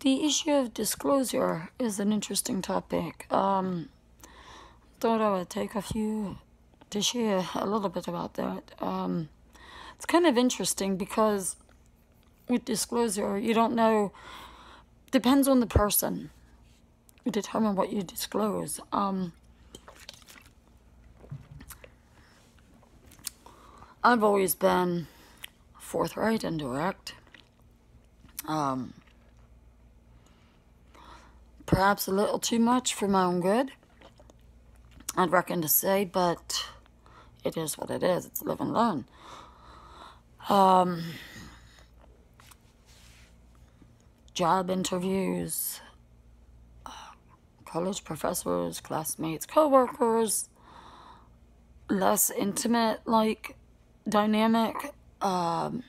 The issue of disclosure is an interesting topic. Thought I would take a few to share a little bit about that. It's kind of interesting because with disclosure, you don't know, depends on the person. You determine what you disclose. I've always been forthright and direct. Perhaps a little too much for my own good, I'd reckon to say, but it is what it is. It's live and learn. Job interviews, college professors, classmates, co-workers, less intimate, like, dynamic. I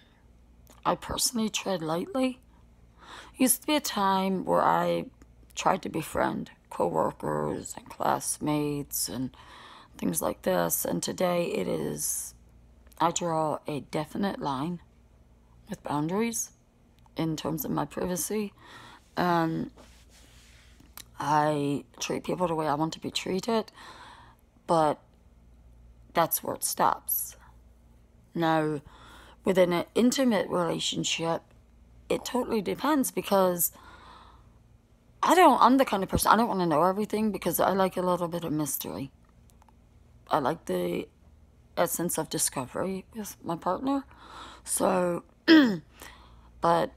personally tread lightly. Used to be a time where I tried to befriend co-workers and classmates and things like this, and today I draw a definite line with boundaries in terms of my privacy, and I treat people the way I want to be treated, but that's where it stops. Now, within an intimate relationship, it totally depends, because I'm the kind of person, I don't want to know everything, because I like a little bit of mystery. I like the essence of discovery with my partner. So, but,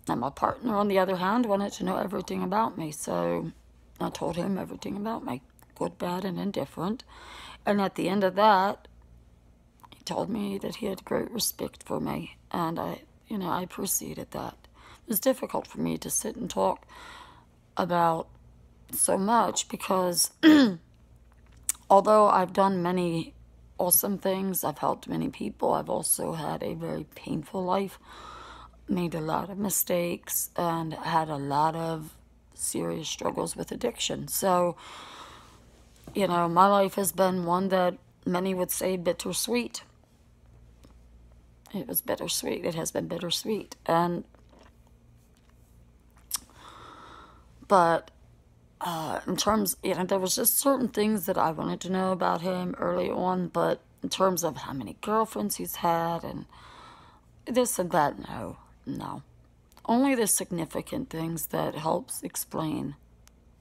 and my partner, on the other hand, wanted to know everything about me. So I told him everything about me, good, bad, and indifferent. And at the end of that, he told me that he had great respect for me. And I appreciated that. It was difficult for me to sit and talk about so much, because although I've done many awesome things, I've helped many people, I've also had a very painful life, made a lot of mistakes, and had a lot of serious struggles with addiction. So, my life has been one that many would say bittersweet. It was bittersweet. It has been bittersweet. But in terms, there was just certain things that I wanted to know about him early on, but in terms of how many girlfriends he's had and this and that, no. Only the significant things that helps explain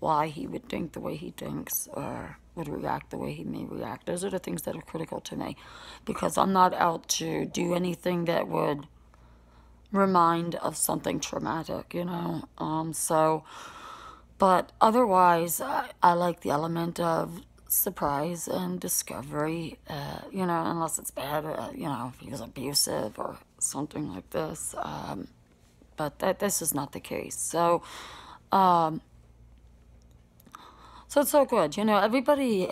why he would think the way he thinks or would react the way he may react. Those are the things that are critical to me, because I'm not out to do anything that would remind of something traumatic, but otherwise, I like the element of surprise and discovery, unless it's bad, if he was abusive or something like this. But this is not the case. So it's all good. Everybody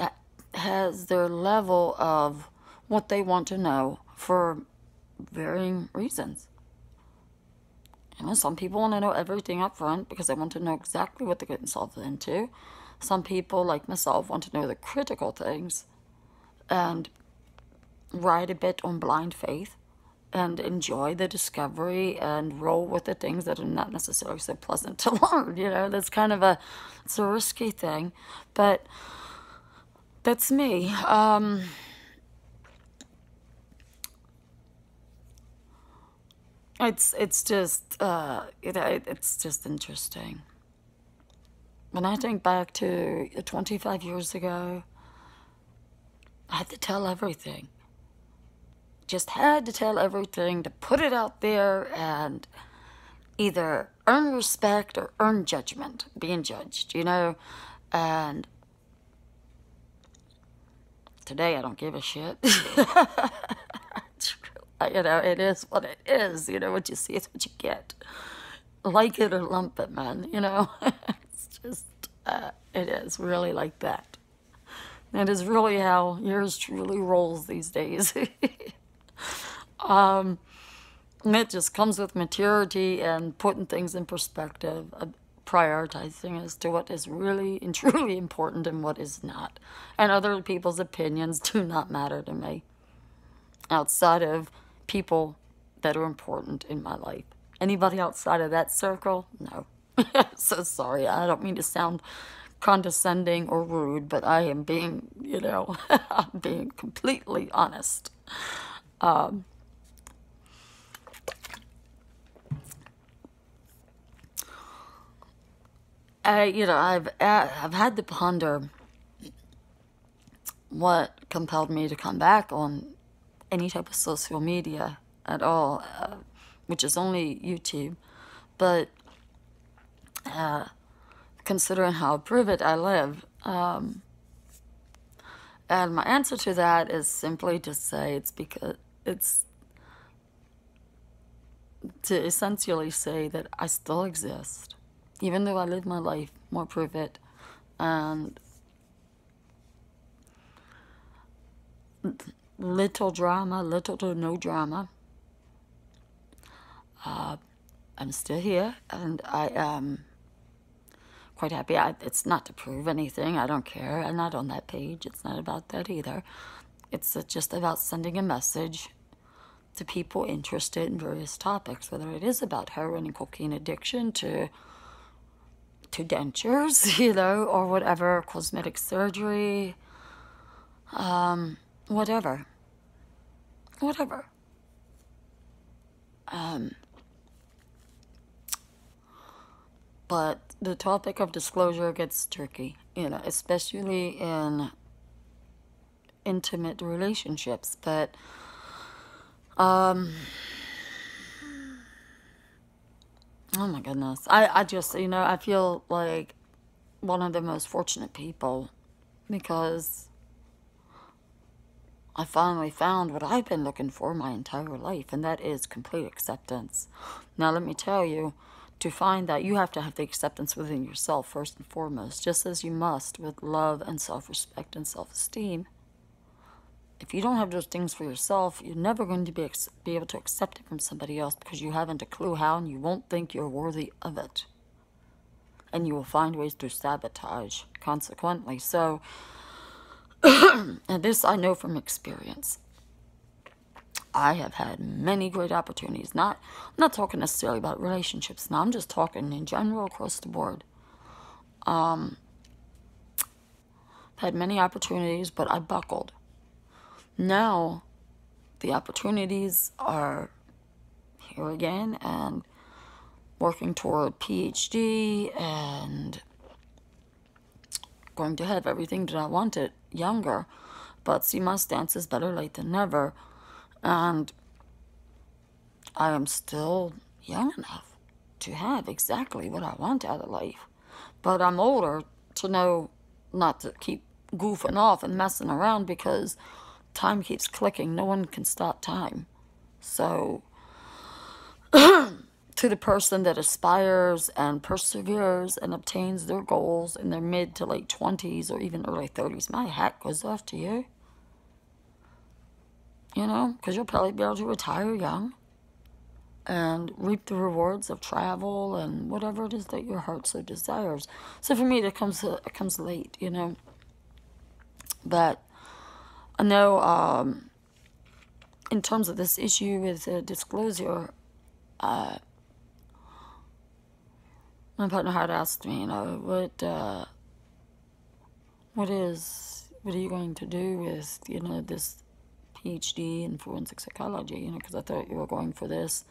has their level of what they want to know for varying reasons. Some people want to know everything up front because they want to know exactly what they're getting themselves into. Some people, like myself, want to know the critical things and ride a bit on blind faith and enjoy the discovery and roll with the things that are not necessarily so pleasant to learn. That's kind of it's a risky thing, but that's me. It's just interesting. When I think back to 25 years ago, I had to tell everything. Just had to tell everything, to put it out there and either earn respect or earn judgment, being judged, and today I don't give a shit. It is what it is. What you see is what you get. Like it or lump it, man. It's just, it is really like that. That is really how yours truly rolls these days. And it just comes with maturity and putting things in perspective, prioritizing as to what is really and truly important and what is not. And other people's opinions do not matter to me outside of people that are important in my life. Anybody outside of that circle? No. So sorry. I don't mean to sound condescending or rude, but I am being, I'm being completely honest. I've had to ponder what compelled me to come back on any type of social media at all, which is only YouTube. But considering how private I live, and my answer to that is simply to say it's to essentially say that I still exist, even though I live my life more private and little drama, little to no drama. I'm still here, and I am quite happy. It's not to prove anything. I don't care. I'm not on that page. It's not about that either. It's just about sending a message to people interested in various topics, whether it is about heroin and cocaine addiction to dentures, or whatever, cosmetic surgery, whatever. But the topic of disclosure gets tricky, especially in intimate relationships. But oh my goodness, I just, I feel like one of the most fortunate people, because I finally found what I've been looking for my entire life, and that is complete acceptance. Now, let me tell you, to find that, you have to have the acceptance within yourself first and foremost, just as you must with love and self-respect and self-esteem. If you don't have those things for yourself, you're never going to be able to accept it from somebody else, because you haven't a clue how, and you won't think you're worthy of it. And you will find ways to sabotage, consequently. So, and this I know from experience. I have had many great opportunities. I'm not talking necessarily about relationships now. I'm just talking in general across the board. Had many opportunities, but I buckled. Now, the opportunities are here again, and working toward PhD and going to have everything that I wanted younger. But see, my stance is better late than never. And I am still young enough to have exactly what I want out of life. But I'm older to know not to keep goofing off and messing around, because time keeps clicking. No one can stop time. So, to the person that aspires and perseveres and obtains their goals in their mid to late 20s or even early 30s, my hat goes off to you. Because you'll probably be able to retire young and reap the rewards of travel and whatever it is that your heart so desires. So for me, it comes late, But I know in terms of this issue with disclosure, my partner had asked me, what are you going to do with, this PhD in forensic psychology, because I thought you were going for this,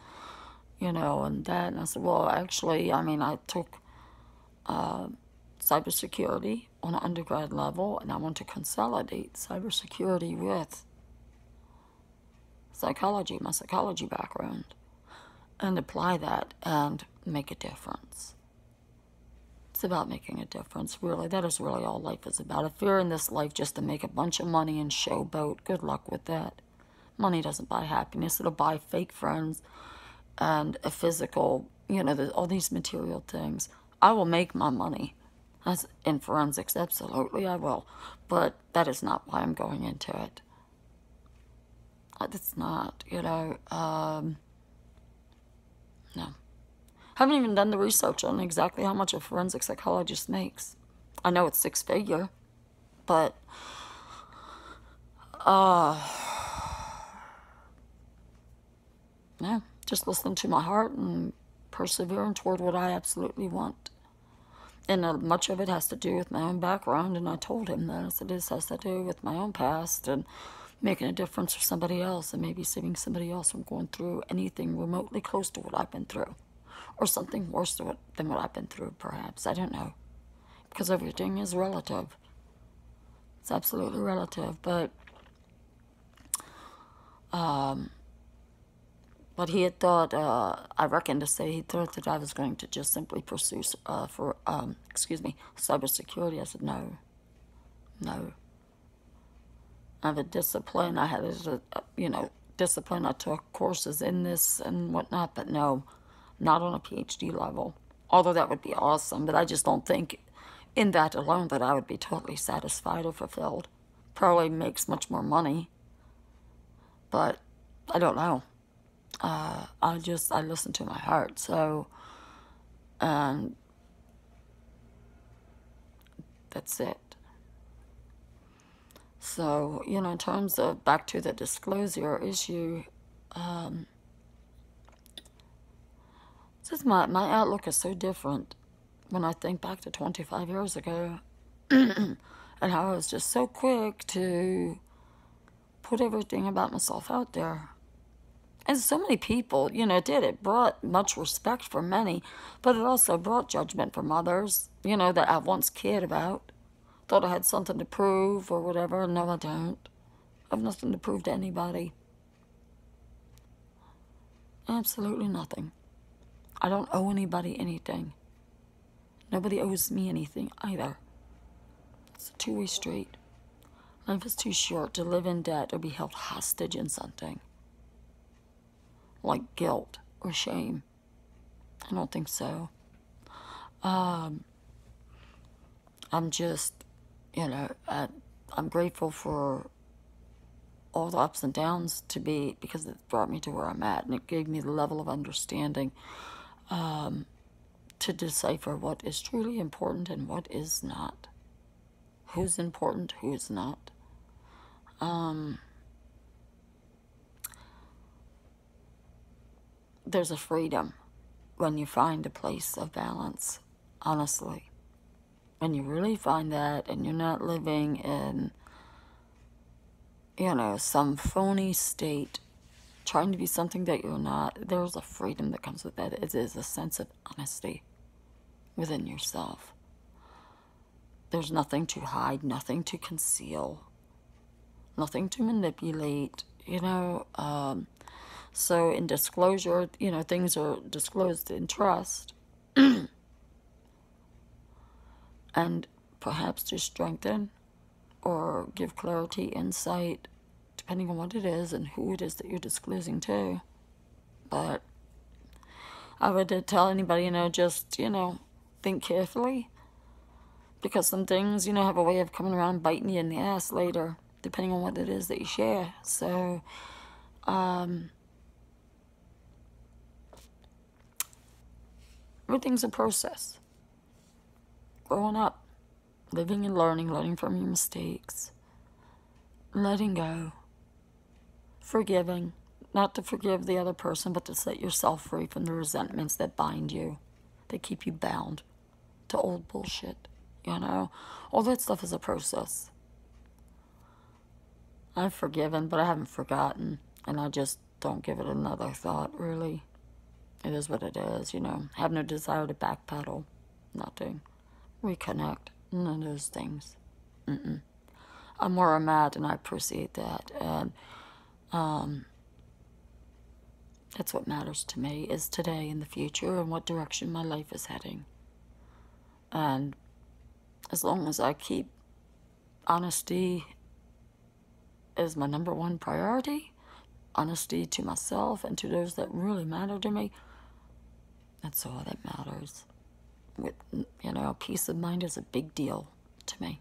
and that. And I said, well, actually, I took cybersecurity on an undergrad level, and I want to consolidate cybersecurity with psychology, my psychology background, and apply that and make a difference. It's about making a difference, really. That is really all life is about. If you're in this life just to make a bunch of money and showboat, good luck with that. Money doesn't buy happiness. It'll buy fake friends and a physical, all these material things. I will make my money. As in forensics, absolutely I will. But that is not why I'm going into it. It's not, no. Haven't even done the research on exactly how much a forensic psychologist makes. I know it's 6-figure, but yeah, just listen to my heart and persevering toward what I absolutely want. And much of it has to do with my own background, and I told him that. I said, this has to do with my own past and making a difference for somebody else, and maybe saving somebody else from going through anything remotely close to what I've been through. Or something worse than what I've been through, perhaps. I don't know. Because everything is relative. It's absolutely relative, but he had thought, I reckon to say, he thought that I was going to just simply pursue cybersecurity. I said, no. I have a discipline. I had discipline. I took courses in this and whatnot, but no, not on a PhD level. Although that would be awesome, but I just don't think in that alone that I would be totally satisfied or fulfilled. Probably makes much more money, but I don't know. I listen to my heart, so, and that's it. So, in terms of, back to the disclosure issue, just my outlook is so different when I think back to 25 years ago, and how I was just so quick to put everything about myself out there. And so many people, did. It brought much respect from many, but it also brought judgment from others, that I once cared about. Thought I had something to prove or whatever. No, I don't. I have nothing to prove to anybody. Absolutely nothing. I don't owe anybody anything. Nobody owes me anything either. It's a two-way street. Life is too short to live in debt or be held hostage in something. Like guilt or shame. I don't think so. I'm just, I'm grateful for all the ups and downs because it brought me to where I'm at, and it gave me the level of understanding to decipher what is truly important and what is not. Who's important, who's not. There's a freedom when you find a place of balance, honestly. When you really find that and you're not living in, some phony state, trying to be something that you're not, there's a freedom that comes with that. It is a sense of honesty within yourself. There's nothing to hide, nothing to conceal, nothing to manipulate, So in disclosure, things are disclosed in trust. And perhaps to strengthen or give clarity, insight, depending on what it is and who it is that you're disclosing to. But I would tell anybody, just, think carefully. Because some things, have a way of coming around and biting you in the ass later, depending on what it is that you share. So, everything's a process. Growing up, living and learning from your mistakes, letting go, forgiving, not to forgive the other person, but to set yourself free from the resentments that bind you, that keep you bound to old bullshit, All that stuff is a process. I've forgiven, but I haven't forgotten, and I just don't give it another thought, really. It is what it is, Have no desire to backpedal, nothing. Reconnect, none of those things. I'm where I'm at, and I appreciate that, and that's what matters to me, is today and the future, and what direction my life is heading. And as long as I keep honesty as my number one priority, honesty to myself and to those that really matter to me, that's all that matters. With, peace of mind is a big deal to me.